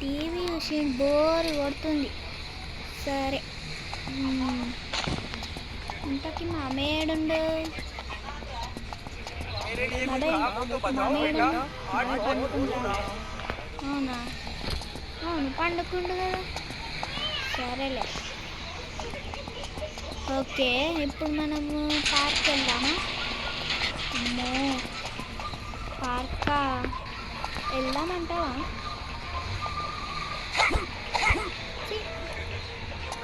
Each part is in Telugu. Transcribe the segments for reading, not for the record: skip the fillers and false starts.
టీవీ చూసి బోర్ కొడుతుంది. సరే ఇంతకి మామేడుండు అవునా? అవును పండుకుండు కదా. సరేలే. ఓకే, ఇప్పుడు మనము పార్క్ వెళ్దామా? అమ్మో, పార్కా వెళ్దామంటావా?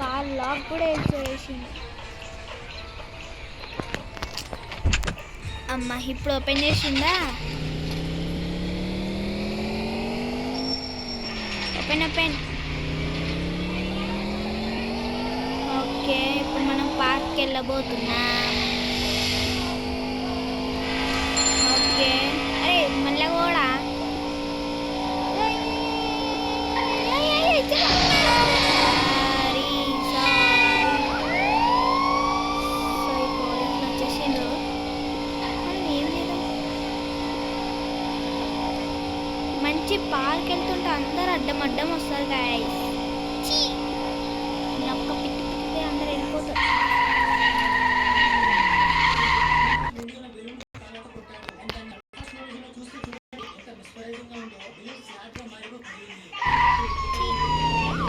కార్ లాక్ కూడా వేసేసింది. అమ్మ ఇప్పుడు ఓపెన్ చేసిందా? ఓపెన్. ఓకే, ఇప్పుడు మనం పార్క్కి వెళ్ళబోతున్నాం. ఓకే, అరే మళ్ళీ కూడా మంచి పార్క్ వెళ్తుంటే అందరు అడ్డం వస్తారు గాయస్. ఒక్క పిట్టి అందరు వెళ్ళిపోతారు.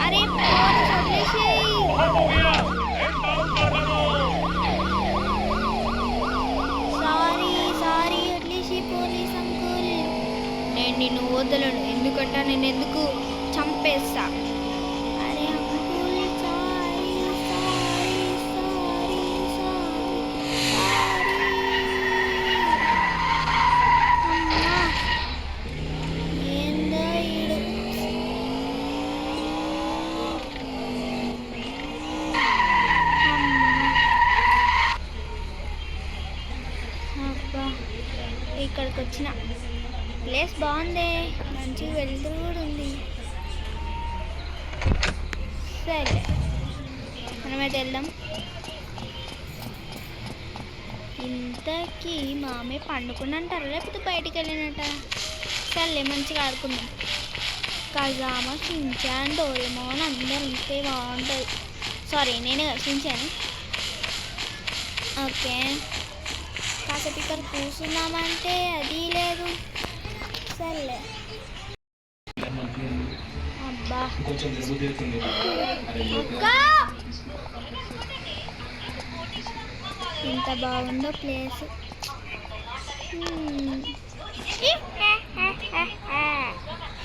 అరే సారీ వదిలేసి పోలీస్ అంకుల్. నేను నిన్ను వదలను, ఎందుకంటే నేను ఎందుకు చంపేస్తా. అరే అంకుల్ సారీ. అమ్మా ఏందో ఈడు. అబ్బా, ఇక్కడికి వచ్చిన ప్లేస్ బాగుంది, మంచి వెళ్తూ కూడా ఉంది. సరే మనమైతే వెళ్దాం. ఇంతకీ మామే పండుకున్నంటారా లేకపోతే బయటికి వెళ్ళినట్ట? సర్లే మంచిగా ఆడుకుందాం. కజామా, షించాన్, డోరేమోన్ అందరూ ఉంటే బాగుంటుంది. సారీ నేనే షించాను. ఓకే, కాసేపు ఇక్కడ కూర్చున్నామంటే అది లేదు. సర్లే. అబ్బా ఎంత బాగుందో ప్లేస్.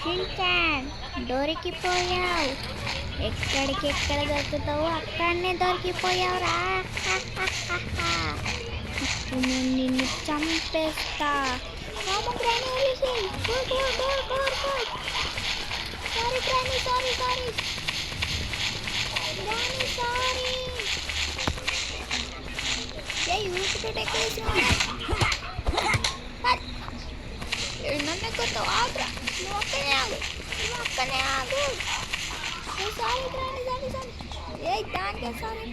షించాన్ దొరికిపోయావు. ఎక్కడికెక్కడ దొరుకుతావు అక్కడనే దొరికిపోయావురా. ఇప్పుడు నేను నిన్ను చంపేస్తా. సారీ నన్ను ఎక్కుతావు. ఆగ్రా, నువ్వు అక్కనే ఆగు. సారీ ఏ దానికే సారీ.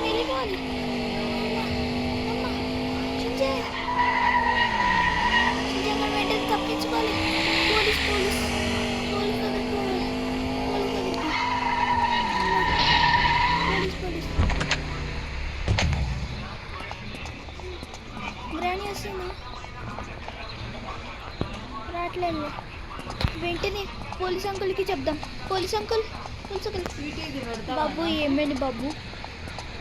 వెళ్ళిపోవాలి. తప్పించుకోవాలి. పోలీస్ గ్రాని వస్తుందా? రావట్లేదు. వెంటనే పోలీస్ అంకుల్కి చెప్దాం. పోలీస్ అంకుల్ బాబు ఏమైంది బాబు?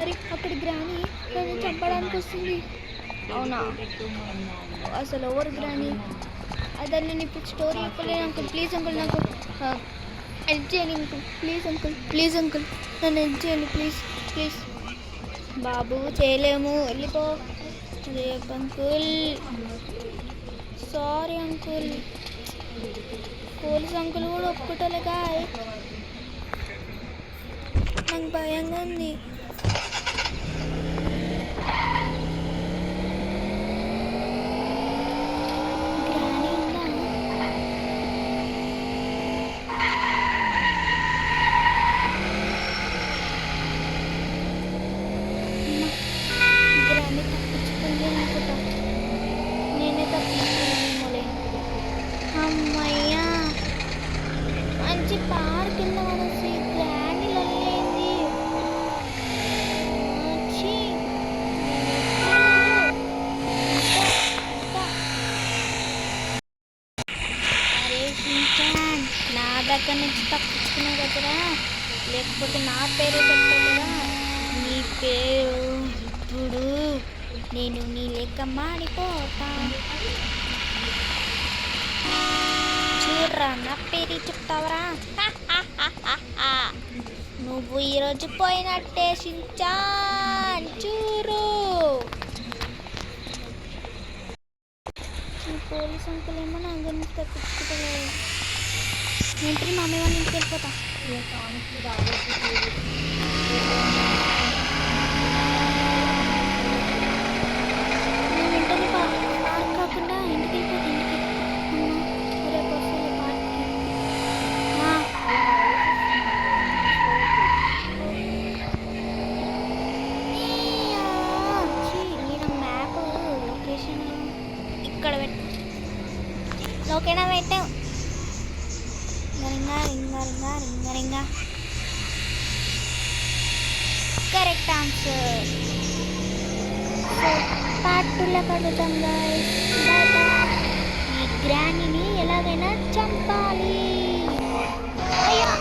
అరే అక్కడ గ్రాని నన్ను చంపడానికి వస్తుంది. అవునా? అసలు ఎవరు గ్రాని? అదే నేను ఇప్పుడు స్టోరీ చెప్పలేను అంకుల్. ప్లీజ్ అంకుల్ నాకు హెల్ప్ చేయండి అంకుల్. ప్లీజ్ అంకుల్ నన్ను హెల్ప్ చేయండి ప్లీజ్. బాబు చేయలేము, వెళ్ళిపో. రేపు uncle sorry uncle. Police uncle కూడా ఒప్పుకోలేగా. నాకు భయంగా ఉంది. గ్రాని తప్పించుకుంది అనుకుంటా. అమ్మయ్యా మంచి పార్క్ వెళ్దాం అనేసి గ్రాండ్ వెళ్ళేది. అరే సించాన్, నా దగ్గర నుంచి తప్పించుకునే దగ్గర లేకపోతే నా పేరు చెప్తావు కదా. నీ పేరు ఇప్పుడు నేను నీ లెక్క మాడిపోతా. చూడరా, నా పేరు చెప్తావరా? నువ్వు ఈరోజు పోయినట్టే షించాన్, చూరు. ఈ పోలీస్ అంకుల్ ఏమో నా గురించి తప్పించుకుంటలేదు. నేను మా అమ్మాయి వాళ్ళ ఇంటికి వెళ్ళిపోతా. నేను వెంటనే పార్క్ కాకుండా ఇంటికి వెళ్ళిపోతా. ఇంటికి రేపు వస్తుంది పార్క్కి. ఈయన మ్యాప్ లొకేషన్ ఇక్కడ పెట్టు. ఓకేనా పెట్టావు? రింగా రింగా రింగా రింగా రింగా. Correct answer. పార్ట్ 2లో కలుద్దాం గైస్. Bye bye. ఈ గ్రానీని ఎలాగైనా చంపాలి. అయ్యా